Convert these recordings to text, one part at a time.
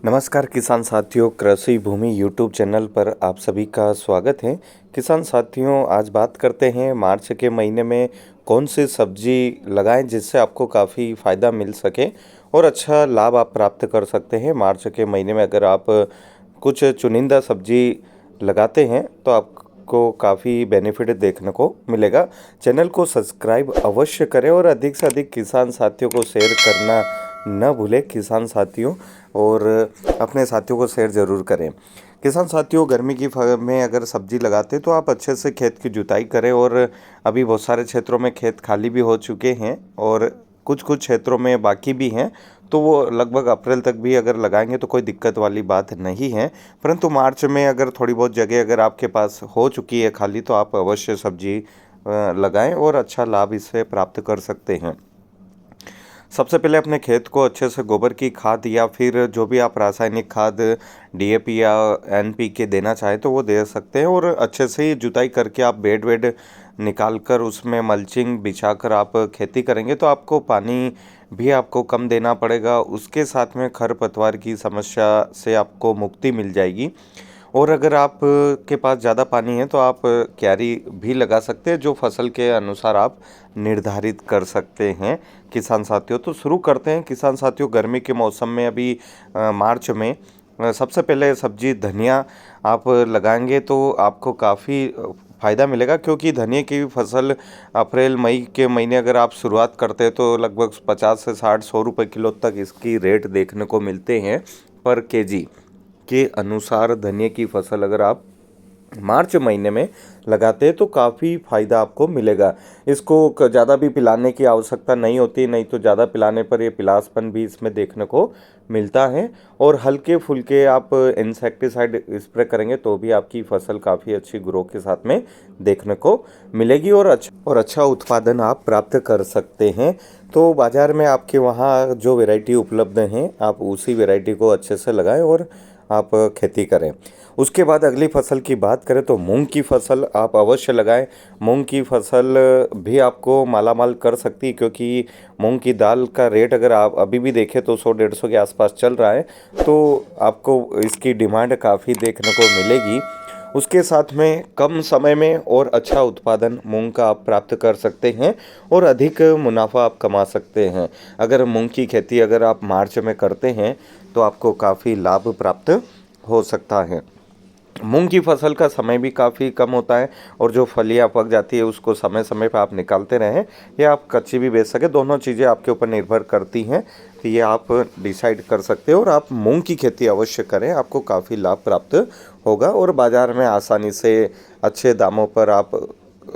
नमस्कार किसान साथियों, कृषि भूमि यूट्यूब चैनल पर आप सभी का स्वागत है। किसान साथियों, आज बात करते हैं मार्च के महीने में कौन सी सब्जी लगाएं जिससे आपको काफ़ी फ़ायदा मिल सके और अच्छा लाभ आप प्राप्त कर सकते हैं। मार्च के महीने में अगर आप कुछ चुनिंदा सब्जी लगाते हैं तो आपको काफ़ी बेनिफिट देखने को मिलेगा। चैनल को सब्सक्राइब अवश्य करें और अधिक से अधिक किसान साथियों को शेयर करना न भूलें किसान साथियों, और अपने साथियों को शेयर ज़रूर करें। किसान साथियों, गर्मी की में अगर सब्जी लगाते तो आप अच्छे से खेत की जुताई करें, और अभी बहुत सारे क्षेत्रों में खेत खाली भी हो चुके हैं और कुछ कुछ क्षेत्रों में बाकी भी हैं, तो वो लगभग अप्रैल तक भी अगर लगाएंगे तो कोई दिक्कत वाली बात नहीं है। परंतु मार्च में अगर थोड़ी बहुत जगह अगर आपके पास हो चुकी है खाली, तो आप अवश्य सब्जी लगाएं और अच्छा लाभ इससे प्राप्त कर सकते हैं। सबसे पहले अपने खेत को अच्छे से गोबर की खाद या फिर जो भी आप रासायनिक खाद डीएपी या एनपीके देना चाहें तो वो दे सकते हैं, और अच्छे से ही जुताई करके आप बेड वेड निकाल कर उसमें मल्चिंग बिछाकर आप खेती करेंगे तो आपको पानी भी आपको कम देना पड़ेगा। उसके साथ में खरपतवार की समस्या से आपको मुक्ति मिल जाएगी। और अगर आप के पास ज़्यादा पानी है तो आप क्यारी भी लगा सकते हैं, जो फसल के अनुसार आप निर्धारित कर सकते हैं। किसान साथियों, तो शुरू करते हैं किसान साथियों। गर्मी के मौसम में अभी मार्च में सबसे पहले सब्जी धनिया आप लगाएंगे तो आपको काफ़ी फ़ायदा मिलेगा, क्योंकि धनिया की फसल अप्रैल मई के महीने अगर आप शुरुआत करते हैं तो लगभग 50 से 60 100 रुपये किलो तक इसकी रेट देखने को मिलते हैं पर केजी के अनुसार। धनिया की फसल अगर आप मार्च महीने में लगाते हैं तो काफ़ी फ़ायदा आपको मिलेगा। इसको ज़्यादा भी पिलाने की आवश्यकता नहीं होती, नहीं तो ज़्यादा पिलाने पर ये पिलासपन भी इसमें देखने को मिलता है। और हल्के फुल्के आप इंसेक्टिसाइड स्प्रे करेंगे तो भी आपकी फसल काफ़ी अच्छी ग्रो के साथ में देखने को मिलेगी और अच्छा उत्पादन आप प्राप्त कर सकते हैं। तो बाज़ार में आपके वहाँ जो वैरायटी उपलब्ध हैं आप उसी वैरायटी को अच्छे से लगाएं और आप खेती करें। उसके बाद अगली फसल की बात करें तो मूंग की फसल आप अवश्य लगाएं। मूंग की फसल भी आपको मालामाल कर सकती है, क्योंकि मूंग की दाल का रेट अगर आप अभी भी देखें तो 100-150 के आसपास चल रहा है, तो आपको इसकी डिमांड काफ़ी देखने को मिलेगी। उसके साथ में कम समय में और अच्छा उत्पादन मूंग का आप प्राप्त कर सकते हैं और अधिक मुनाफा आप कमा सकते हैं। अगर मूंग की खेती अगर आप मार्च में करते हैं तो आपको काफ़ी लाभ प्राप्त हो सकता है। मूंग की फसल का समय भी काफ़ी कम होता है, और जो फलियां पक जाती है उसको समय समय पर आप निकालते रहें, या आप कच्ची भी बेच सकें। दोनों चीज़ें आपके ऊपर निर्भर करती हैं, तो ये आप डिसाइड कर सकते हो। और आप मूंग की खेती अवश्य करें, आपको काफ़ी लाभ प्राप्त होगा और बाज़ार में आसानी से अच्छे दामों पर आप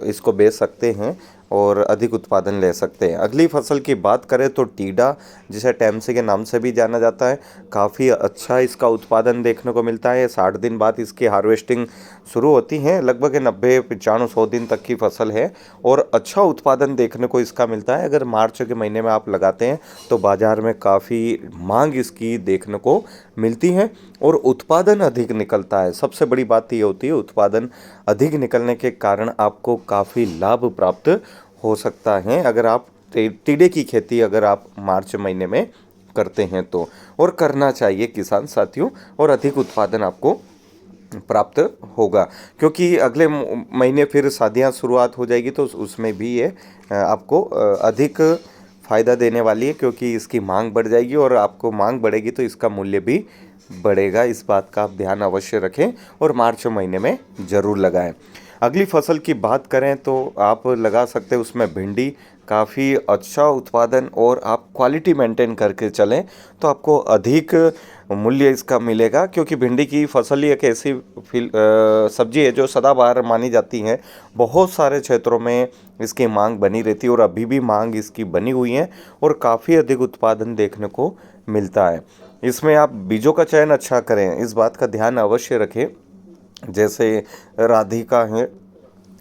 इसको बेच सकते हैं और अधिक उत्पादन ले सकते हैं। अगली फसल की बात करें तो टीडा, जिसे टेमसी के नाम से भी जाना जाता है, काफ़ी अच्छा इसका उत्पादन देखने को मिलता है। 60 दिन बाद इसकी हार्वेस्टिंग शुरू होती है। लगभग 90-95-100 दिन तक की फसल है और अच्छा उत्पादन देखने को इसका मिलता है। अगर मार्च के महीने में आप लगाते हैं तो बाज़ार में काफ़ी मांग इसकी देखने को मिलती है और उत्पादन अधिक निकलता है। सबसे बड़ी बात ये होती है, उत्पादन अधिक निकलने के कारण आपको काफ़ी लाभ प्राप्त हो सकता है अगर आप टीडे की खेती अगर आप मार्च महीने में करते हैं तो, और करना चाहिए किसान साथियों, और अधिक उत्पादन आपको प्राप्त होगा। क्योंकि अगले महीने फिर शादियां शुरुआत हो जाएगी तो उसमें भी ये आपको अधिक फ़ायदा देने वाली है, क्योंकि इसकी मांग बढ़ जाएगी और आपको मांग बढ़ेगी तो इसका मूल्य भी बढ़ेगा। इस बात का आप ध्यान अवश्य रखें और मार्च महीने में ज़रूर लगाएं। अगली फसल की बात करें तो आप लगा सकते हैं उसमें भिंडी। काफ़ी अच्छा उत्पादन और आप क्वालिटी मेंटेन करके चलें तो आपको अधिक मूल्य इसका मिलेगा, क्योंकि भिंडी की फसल ही एक ऐसी सब्जी है जो सदाबहार मानी जाती है। बहुत सारे क्षेत्रों में इसकी मांग बनी रहती है और अभी भी मांग इसकी बनी हुई है और काफ़ी अधिक उत्पादन देखने को मिलता है। इसमें आप बीजों का चयन अच्छा करें, इस बात का ध्यान अवश्य रखें। जैसे राधिका है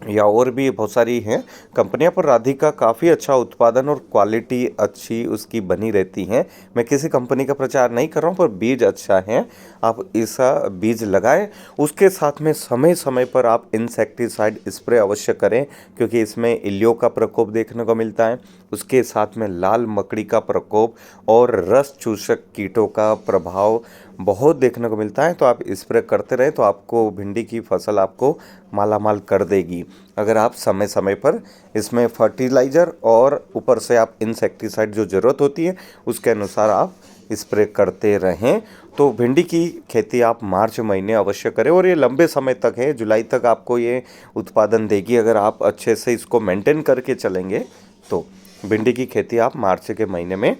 या और भी बहुत सारी हैं कंपनियां, पर राधिका काफ़ी अच्छा उत्पादन और क्वालिटी अच्छी उसकी बनी रहती हैं। मैं किसी कंपनी का प्रचार नहीं कर रहा हूं, पर बीज अच्छा है, आप ऐसा बीज लगाएं। उसके साथ में समय समय पर आप इंसेक्टिसाइड स्प्रे अवश्य करें, क्योंकि इसमें इल्लियों का प्रकोप देखने को मिलता है। उसके साथ में लाल मकड़ी का प्रकोप और रस चूसक कीटों का प्रभाव बहुत देखने को मिलता है। तो आप स्प्रे करते रहें तो आपको भिंडी की फसल आपको मालामाल कर देगी, अगर आप समय समय पर इसमें फर्टिलाइज़र और ऊपर से आप इंसेक्टिसाइड जो ज़रूरत होती है उसके अनुसार आप स्प्रे करते रहें। तो भिंडी की खेती आप मार्च महीने अवश्य करें और ये लंबे समय तक है, जुलाई तक आपको ये उत्पादन देगी। अगर आप अच्छे से इसको मेंटेन करके चलेंगे तो भिंडी की खेती आप मार्च के महीने में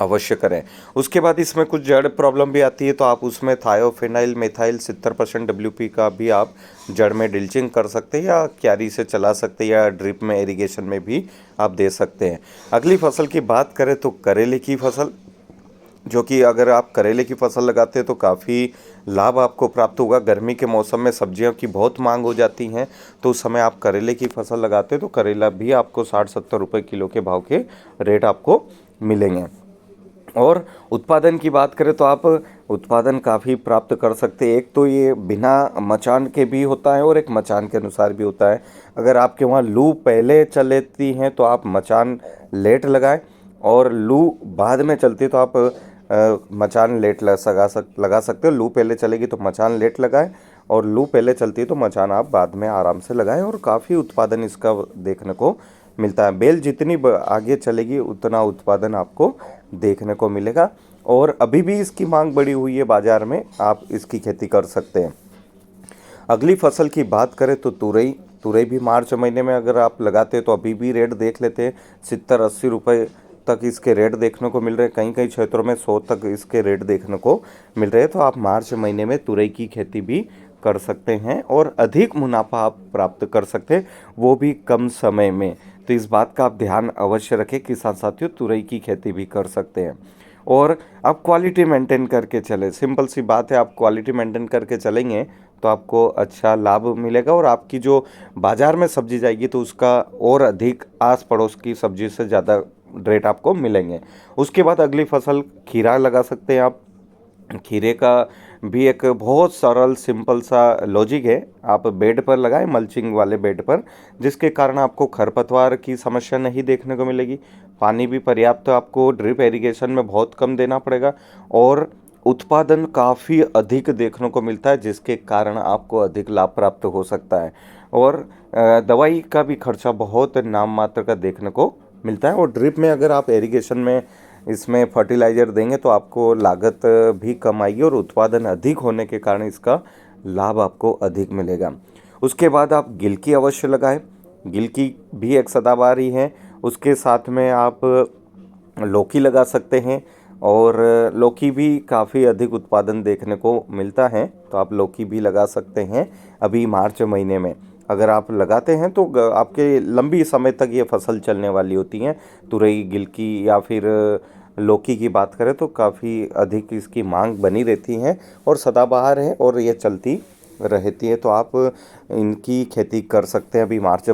अवश्य करें। उसके बाद इसमें कुछ जड़ प्रॉब्लम भी आती है, तो आप उसमें थायोफिनाइल मेथाइल 70% WP का भी आप जड़ में ड्रिंचिंग कर सकते हैं या क्यारी से चला सकते हैं या ड्रिप में इरिगेशन में भी आप दे सकते हैं। अगली फसल की बात करें तो करेले की फसल, जो कि अगर आप करेले की फसल लगाते हैं तो काफ़ी लाभ आपको प्राप्त होगा। गर्मी के मौसम में सब्जियों की बहुत मांग हो जाती हैं, तो उस समय आप करेले की फसल लगाते हैं तो करेला भी आपको 60-70 रुपये किलो के भाव के रेट आपको मिलेंगे। और उत्पादन की बात करें तो आप उत्पादन काफ़ी प्राप्त कर सकते हैं। एक तो ये बिना मचान के भी होता है और एक मचान के अनुसार भी होता है। अगर आपके वहाँ लू पहले चलती हैं तो आप मचान लेट लगाएं, और लू बाद में चलती है तो आप मचान लेट लगा सकते हो। लू पहले चलेगी तो मचान लेट लगाएं, और लू पहले चलती है तो मचान आप बाद में आराम से लगाएं, और काफ़ी उत्पादन इसका देखने को मिलता है। बेल जितनी आगे चलेगी उतना उत्पादन आपको देखने को मिलेगा, और अभी भी इसकी मांग बढ़ी हुई है बाज़ार में, आप इसकी खेती कर सकते हैं। अगली फसल की बात करें तो तुरई भी मार्च महीने में अगर आप लगाते हैं तो अभी भी रेट देख लेते हैं, 70-80 रुपये तक इसके रेट देखने को मिल रहे हैं। कई कई क्षेत्रों में 100 तक इसके रेट देखने को मिल रहे हैं। तो आप मार्च महीने में तुरई की खेती भी कर सकते हैं और अधिक मुनाफा आप प्राप्त कर सकते हैं, वो भी कम समय में। तो इस बात का आप ध्यान अवश्य रखें किसान साथियों, तुरई की खेती भी कर सकते हैं। और आप क्वालिटी मेंटेन करके चलें, सिंपल सी बात है, आप क्वालिटी मेंटेन करके चलेंगे तो आपको अच्छा लाभ मिलेगा, और आपकी जो बाज़ार में सब्जी जाएगी तो उसका और अधिक आस पड़ोस की सब्जी से ज़्यादा रेट आपको मिलेंगे। उसके बाद अगली फसल खीरा लगा सकते हैं आप। खीरे का भी एक बहुत सरल सिंपल सा लॉजिक है, आप बेड पर लगाएं, मल्चिंग वाले बेड पर, जिसके कारण आपको खरपतवार की समस्या नहीं देखने को मिलेगी। पानी भी पर्याप्त आपको ड्रिप इरिगेशन में बहुत कम देना पड़ेगा, और उत्पादन काफ़ी अधिक देखने को मिलता है, जिसके कारण आपको अधिक लाभ प्राप्त हो सकता है। और दवाई का भी खर्चा बहुत नाम मात्र का देखने को मिलता है। और ड्रिप में अगर आप इरिगेशन में इसमें फर्टिलाइज़र देंगे तो आपको लागत भी कम आएगी, और उत्पादन अधिक होने के कारण इसका लाभ आपको अधिक मिलेगा। उसके बाद आप गिलकी अवश्य लगाएं, गिलकी भी एक सदाबहार ही है। उसके साथ में आप लौकी लगा सकते हैं, और लौकी भी काफ़ी अधिक उत्पादन देखने को मिलता है, तो आप लौकी भी लगा सकते हैं अभी मार्च महीने में। अगर आप लगाते हैं तो आपके लंबी समय तक ये फसल चलने वाली होती हैं। तुरई, गिलकी या फिर लौकी की बात करें तो काफ़ी अधिक इसकी मांग बनी रहती है, और सदाबहार है और ये चलती रहती है, तो आप इनकी खेती कर सकते हैं अभी मार्च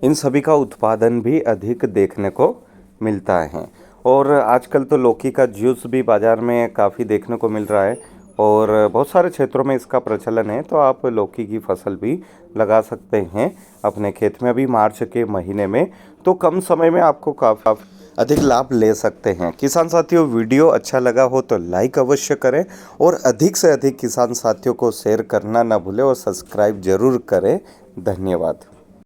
इन सभी का उत्पादन भी अधिक देखने को मिलता है। और आजकल तो लौकी का जूस भी बाज़ार में काफ़ी देखने को मिल रहा है, और बहुत सारे क्षेत्रों में इसका प्रचलन है, तो आप लौकी की फसल भी लगा सकते हैं अपने खेत में अभी मार्च के महीने में। तो कम समय में आपको काफ़ी अधिक लाभ ले सकते हैं। किसान साथियों, वीडियो अच्छा लगा हो तो लाइक अवश्य करें, और अधिक से अधिक किसान साथियों को शेयर करना ना भूलें, और सब्सक्राइब जरूर करें। धन्यवाद।